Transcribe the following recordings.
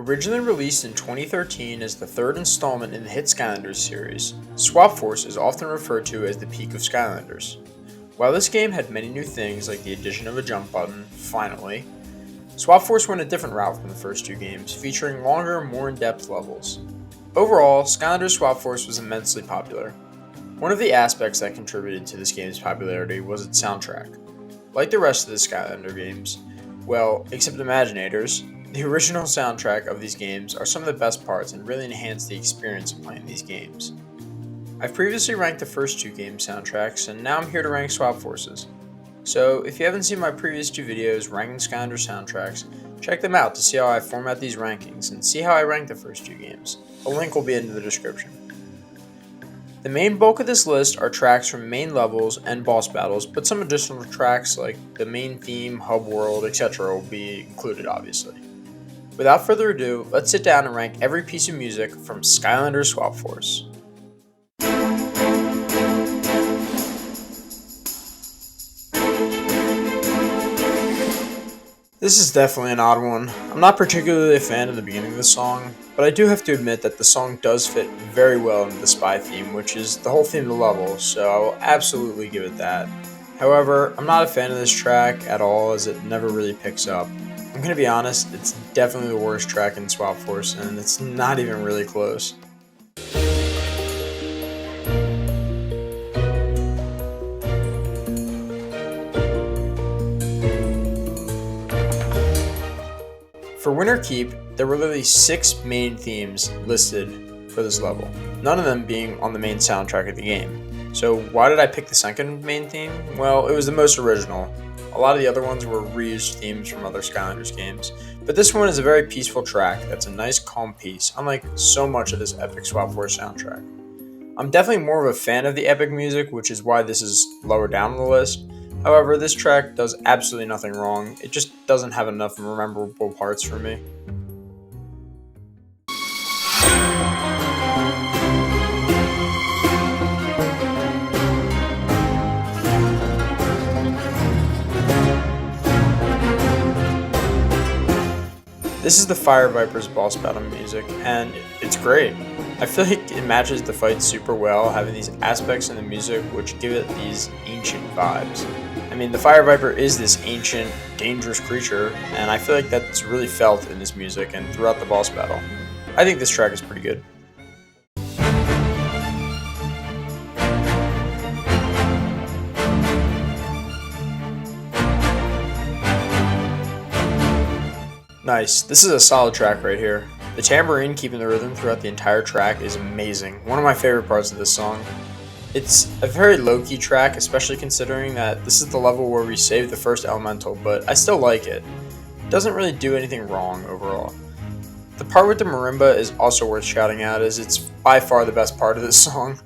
Originally released in 2013 as the third installment in the hit Skylanders series, Swap Force is often referred to as the peak of Skylanders. While this game had many new things like the addition of a jump button, finally, Swap Force went a different route from the first two games, featuring longer, more in-depth levels. Overall, Skylanders Swap Force was immensely popular. One of the aspects that contributed to this game's popularity was its soundtrack. Like the rest of the Skylander games, well, except Imaginators, the original soundtrack of these games are some of the best parts and really enhance the experience of playing these games. I've previously ranked the first two game soundtracks, and now I'm here to rank Swap Forces. So if you haven't seen my previous two videos ranking Skylander soundtracks, check them out to see how I format these rankings and see how I rank the first two games. A link will be in the description. The main bulk of this list are tracks from main levels and boss battles, but some additional tracks like the main theme, hub world, etc. will be included obviously. Without further ado, let's sit down and rank every piece of music from Skylanders Swap Force. This is definitely an odd one. I'm not particularly a fan of the beginning of the song, but I do have to admit that the song does fit very well into the spy theme, which is the whole theme of the level, so I will absolutely give it that. However, I'm not a fan of this track at all as it never really picks up. I'm going to be honest, it's definitely the worst track in Swap Force, and it's not even really close. For Winner Keep, there were literally 6 main themes listed for this level, none of them being on the main soundtrack of the game. So why did I pick the second main theme? Well, it was the most original. A lot of the other ones were reused themes from other Skylanders games, but this one is a very peaceful track that's a nice calm piece, unlike so much of this epic Swap Force soundtrack. I'm definitely more of a fan of the epic music, which is why this is lower down on the list. However, this track does absolutely nothing wrong, it just doesn't have enough memorable parts for me. This is the Fire Viper's boss battle music, and it's great. I feel like it matches the fight super well, having these aspects in the music which give it these ancient vibes. I mean, the Fire Viper is this ancient, dangerous creature, and I feel like that's really felt in this music and throughout the boss battle. I think this track is pretty good. Nice, this is a solid track right here. The tambourine keeping the rhythm throughout the entire track is amazing, one of my favorite parts of this song. It's a very low-key track, especially considering that this is the level where we saved the first elemental, but I still like it. It doesn't really do anything wrong overall. The part with the marimba is also worth shouting out as it's by far the best part of this song.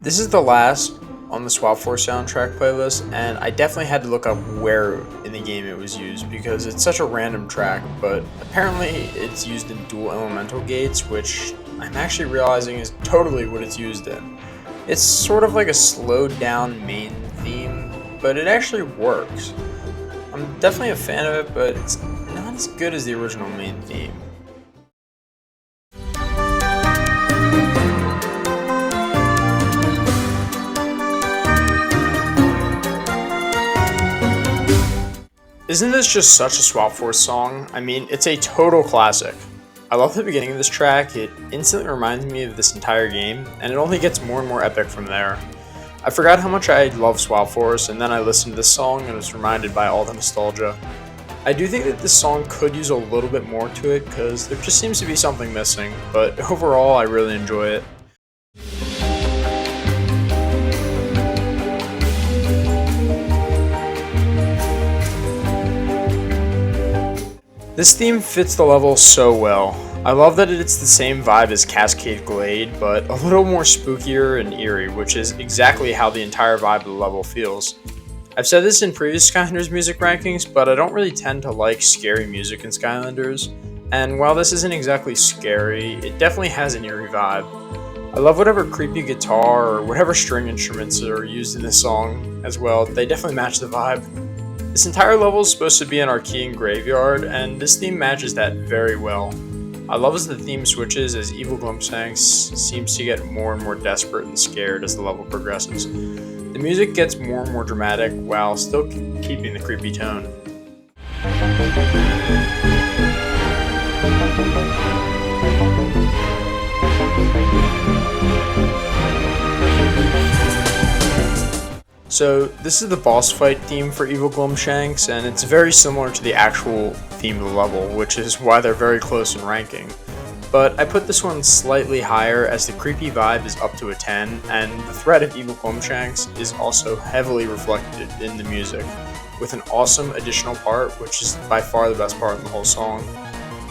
This is the last on the Swap Force soundtrack playlist, and I definitely had to look up where in the game it was used because it's such a random track, but apparently it's used in dual elemental gates, which I'm actually realizing is totally what it's used in. It's sort of like a slowed down main theme, but it actually works. I'm definitely a fan of it, but it's not as good as the original main theme. Isn't this just such a Swap Force song? I mean, it's a total classic. I love the beginning of this track, it instantly reminds me of this entire game, and it only gets more and more epic from there. I forgot how much I love Swap Force, and then I listened to this song and was reminded by all the nostalgia. I do think that this song could use a little bit more to it, because there just seems to be something missing, but overall I really enjoy it. This theme fits the level so well. I love that it's the same vibe as Cascade Glade, but a little more spookier and eerie, which is exactly how the entire vibe of the level feels. I've said this in previous Skylanders music rankings, but I don't really tend to like scary music in Skylanders, and while this isn't exactly scary, it definitely has an eerie vibe. I love whatever creepy guitar or whatever string instruments are used in this song as well. They definitely match the vibe. This entire level is supposed to be an Archean graveyard, and this theme matches that very well. I love as the theme switches as evil Glumshanks seems to get more and more desperate and scared as the level progresses. The music gets more and more dramatic while still keeping the creepy tone. So this is the boss fight theme for Evil Glumshanks, and it's very similar to the actual theme of the level, which is why they're very close in ranking. But I put this one slightly higher as the creepy vibe is up to a 10, and the threat of Evil Glumshanks is also heavily reflected in the music, with an awesome additional part, which is by far the best part in the whole song.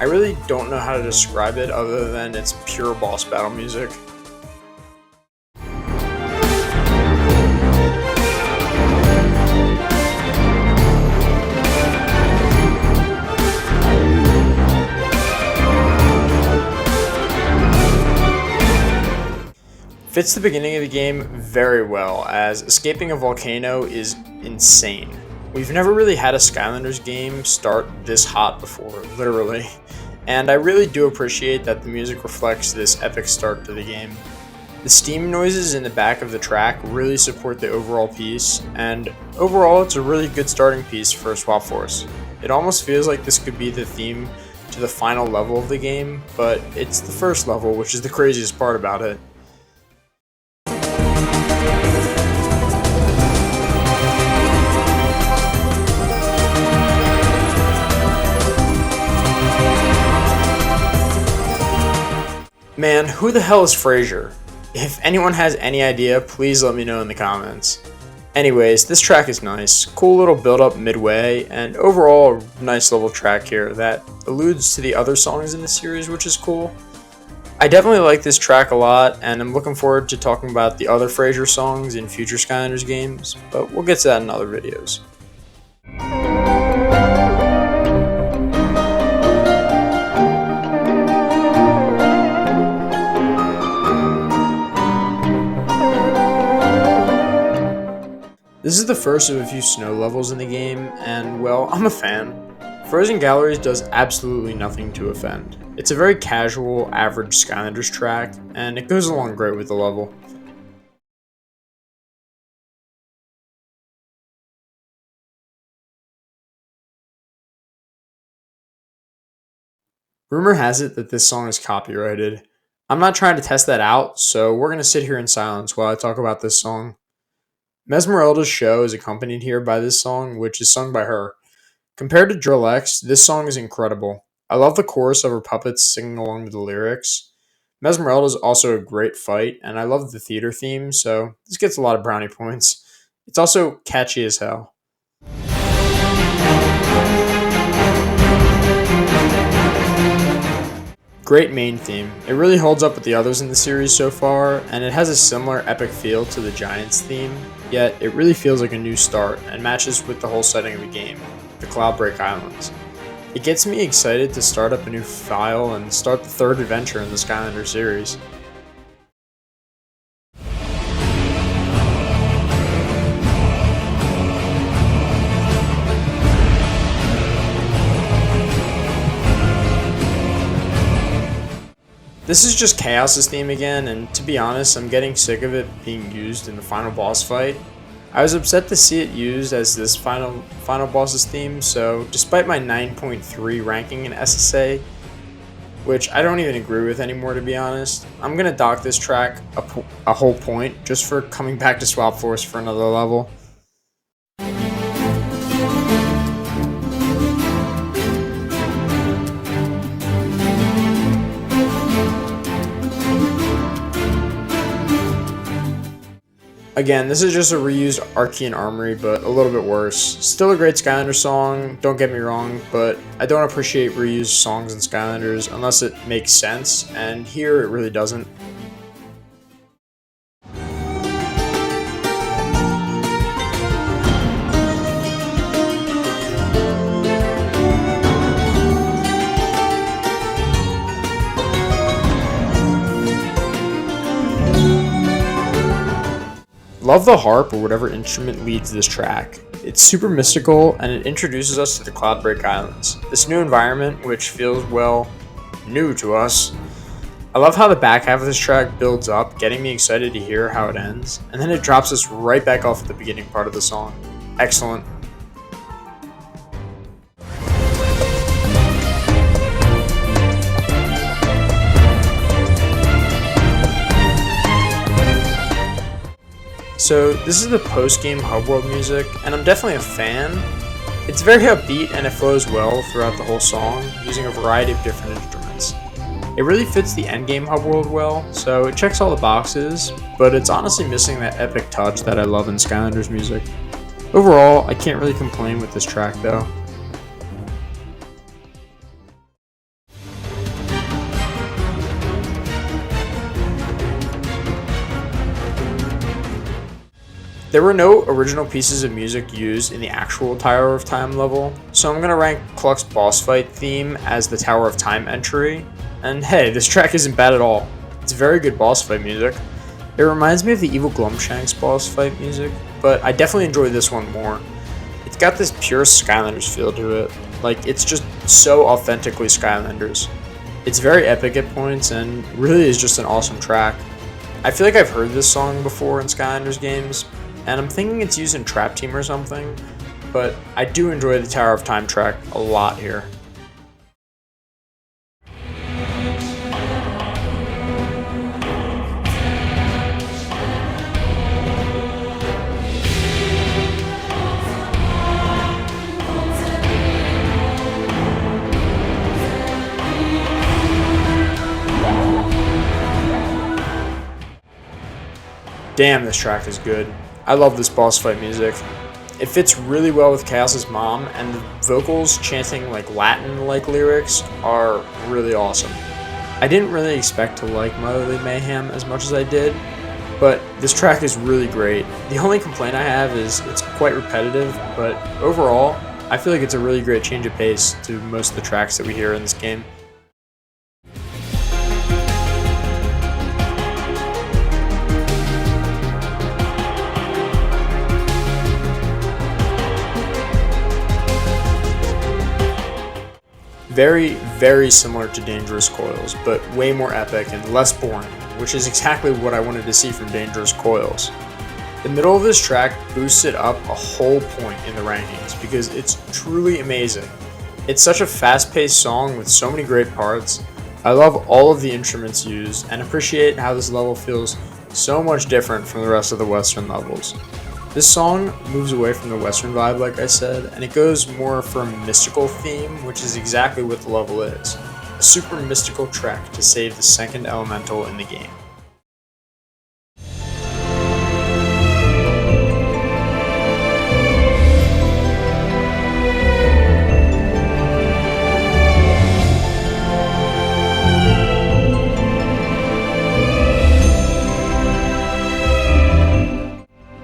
I really don't know how to describe it other than it's pure boss battle music. Fits the beginning of the game very well, as escaping a volcano is insane. We've never really had a Skylanders game start this hot before, literally, and I really do appreciate that the music reflects this epic start to the game. The steam noises in the back of the track really support the overall piece, and overall it's a really good starting piece for a Swap Force. It almost feels like this could be the theme to the final level of the game, but it's the first level, which is the craziest part about it. Man, who the hell is Frazier? If anyone has any idea, please let me know in the comments. Anyways, this track is nice, cool little build up midway, and overall a nice little track here that alludes to the other songs in the series, which is cool. I definitely like this track a lot, and I'm looking forward to talking about the other Frazier songs in future Skylanders games, but we'll get to that in other videos. This is the first of a few snow levels in the game, and well, I'm a fan. Frozen Galleries does absolutely nothing to offend. It's a very casual, average Skylanders track, and it goes along great with the level. Rumor has it that this song is copyrighted. I'm not trying to test that out, so we're going to sit here in silence while I talk about this song. Mesmerelda's show is accompanied here by this song, which is sung by her. Compared to Drill X, this song is incredible. I love the chorus of her puppets singing along to the lyrics. Mesmerelda is also a great fight, and I love the theater theme, so this gets a lot of brownie points. It's also catchy as hell. Great main theme. It really holds up with the others in the series so far, and it has a similar epic feel to the Giants theme, yet it really feels like a new start and matches with the whole setting of the game, the Cloudbreak Islands. It gets me excited to start up a new file and start the third adventure in the Skylanders series. This is just Kaos' theme again, and to be honest, I'm getting sick of it being used in the final boss fight. I was upset to see it used as this final boss's theme, so despite my 9.3 ranking in SSA, which I don't even agree with anymore to be honest, I'm gonna dock this track a whole point just for coming back to Swap Force for another level. Again, this is just a reused Archean Armory, but a little bit worse. Still a great Skylanders song, don't get me wrong, but I don't appreciate reused songs in Skylanders unless it makes sense, and here it really doesn't. Love the harp or whatever instrument leads this track. It's super mystical and it introduces us to the Cloudbreak Islands, this new environment which feels, well, new to us. I love how the back half of this track builds up, getting me excited to hear how it ends, and then it drops us right back off at the beginning part of the song. Excellent. So this is the post-game hub world music, and I'm definitely a fan. It's very upbeat and it flows well throughout the whole song, using a variety of different instruments. It really fits the endgame hub world well, so it checks all the boxes, but it's honestly missing that epic touch that I love in Skylanders music. Overall, I can't really complain with this track though. There were no original pieces of music used in the actual Tower of Time level, so I'm going to rank Cluck's boss fight theme as the Tower of Time entry, and hey, this track isn't bad at all. It's very good boss fight music. It reminds me of the evil Glumshanks boss fight music, but I definitely enjoy this one more. It's got this pure Skylanders feel to it, like it's just so authentically Skylanders. It's very epic at points and really is just an awesome track. I feel like I've heard this song before in Skylanders games, and I'm thinking it's used in Trap Team or something, but I do enjoy the Tower of Time track a lot here. Damn, this track is good. I love this boss fight music. It fits really well with Kaos's mom, and the vocals chanting like Latin-like lyrics are really awesome. I didn't really expect to like Motherly Mayhem as much as I did, but this track is really great. The only complaint I have is it's quite repetitive, but overall, I feel like it's a really great change of pace to most of the tracks that we hear in this game. Very, very similar to Dangerous Coils, but way more epic and less boring, which is exactly what I wanted to see from Dangerous Coils. The middle of this track boosts it up a whole point in the rankings because it's truly amazing. It's such a fast-paced song with so many great parts. I love all of the instruments used and appreciate how this level feels so much different from the rest of the Western levels. This song moves away from the Western vibe, like I said, and it goes more for a mystical theme, which is exactly what the level is. A super mystical trek to save the second elemental in the game.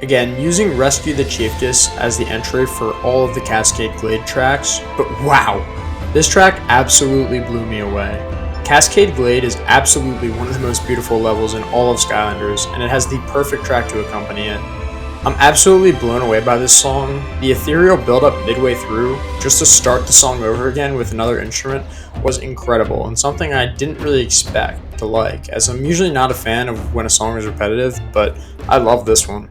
Again, using Rescue the Chieftess as the entry for all of the Cascade Glade tracks, but wow, this track absolutely blew me away. Cascade Glade is absolutely one of the most beautiful levels in all of Skylanders, and it has the perfect track to accompany it. I'm absolutely blown away by this song. The ethereal build-up midway through, just to start the song over again with another instrument, was incredible, and something I didn't really expect to like, as I'm usually not a fan of when a song is repetitive, but I love this one.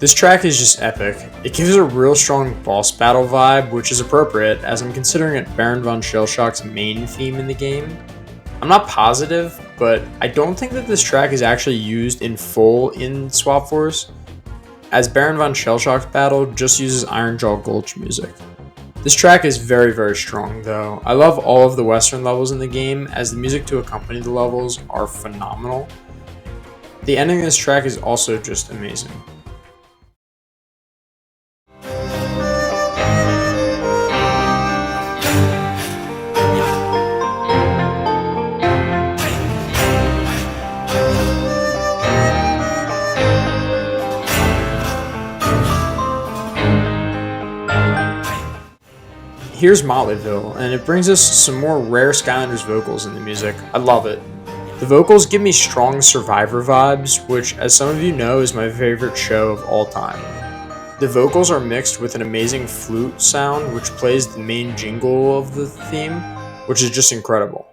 This track is just epic. It gives a real strong boss battle vibe, which is appropriate as I'm considering it Baron von Shellshock's main theme in the game. I'm not positive, but I don't think that this track is actually used in full in Swap Force. as Baron von Shellshock's battle just uses Iron Jaw Gulch music. This track is very, very strong though. I love all of the western levels in the game as the music to accompany the levels are phenomenal. The ending of this track is also just amazing. Here's Motleyville, and it brings us some more rare Skylanders vocals in the music. I love it. The vocals give me strong Survivor vibes, which, as some of you know, is my favorite show of all time. The vocals are mixed with an amazing flute sound, which plays the main jingle of the theme, which is just incredible.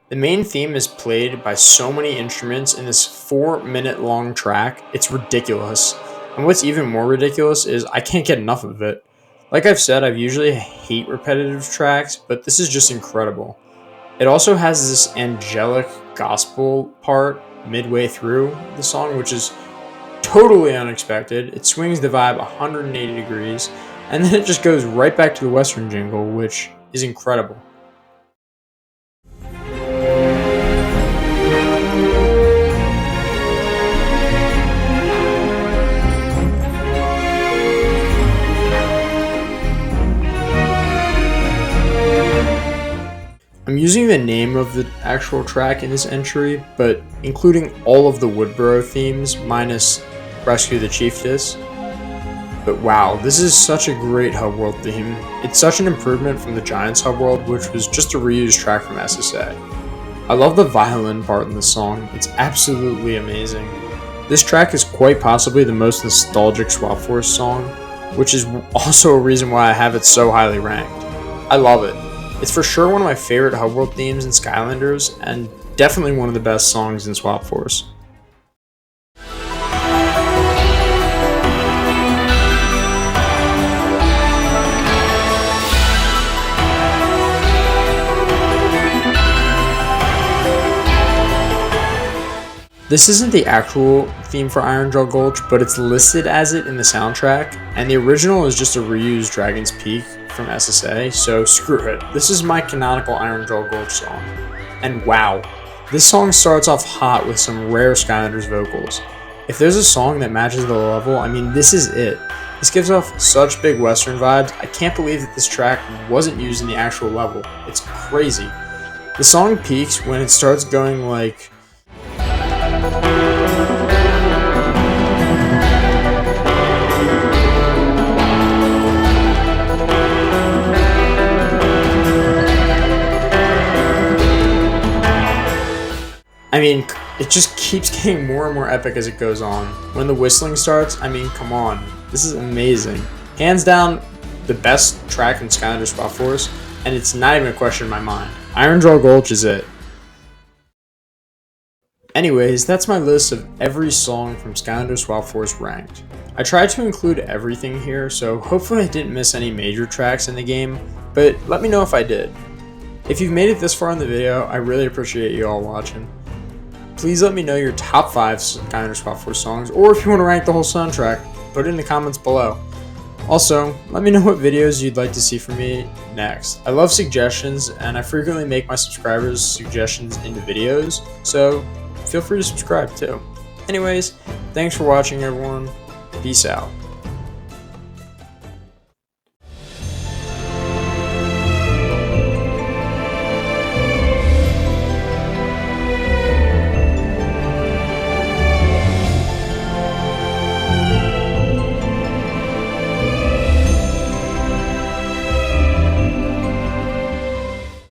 The main theme is played by so many instruments in this 4-minute long track, it's ridiculous. And what's even more ridiculous is I can't get enough of it. Like I've said, I usually hate repetitive tracks, but this is just incredible. It also has this angelic gospel part midway through the song, which is totally unexpected. It swings the vibe 180 degrees, and then it just goes right back to the western jingle, which is incredible. I'm using the name of the actual track in this entry, but including all of the Woodburrow themes minus Rescue the Chieftess. But wow, this is such a great hub world theme. It's such an improvement from the Giants hub world, which was just a reused track from SSA. I love the violin part in the song, it's absolutely amazing. This track is quite possibly the most nostalgic Swap Force song, which is also a reason why I have it so highly ranked. I love it. It's for sure one of my favorite hub world themes in Skylanders, and definitely one of the best songs in Swap Force. This isn't the actual theme for Iron Jaw Gulch, but it's listed as it in the soundtrack, and the original is just a reused Dragon's Peak from SSA, so screw it. This is my canonical Iron Jaw Gulch song. And wow, this song starts off hot with some rare Skylanders vocals. If there's a song that matches the level, I mean this is it. This gives off such big western vibes, I can't believe that this track wasn't used in the actual level. It's crazy. The song peaks when it starts going like... I mean, it just keeps getting more and more epic as it goes on. When the whistling starts, I mean, come on. This is amazing. Hands down, the best track in Skylanders Swap Force, and it's not even a question in my mind. Iron Jaw Gulch is it. Anyways, that's my list of every song from Skylanders Swap Force ranked. I tried to include everything here, so hopefully I didn't miss any major tracks in the game, but let me know if I did. If you've made it this far in the video, I really appreciate you all watching. Please let me know your top 5 Skylanders Swap Force songs, or if you want to rank the whole soundtrack, put it in the comments below. Also, let me know what videos you'd like to see from me next. I love suggestions, and I frequently make my subscribers suggestions into videos, so feel free to subscribe too. Anyways, thanks for watching everyone. Peace out.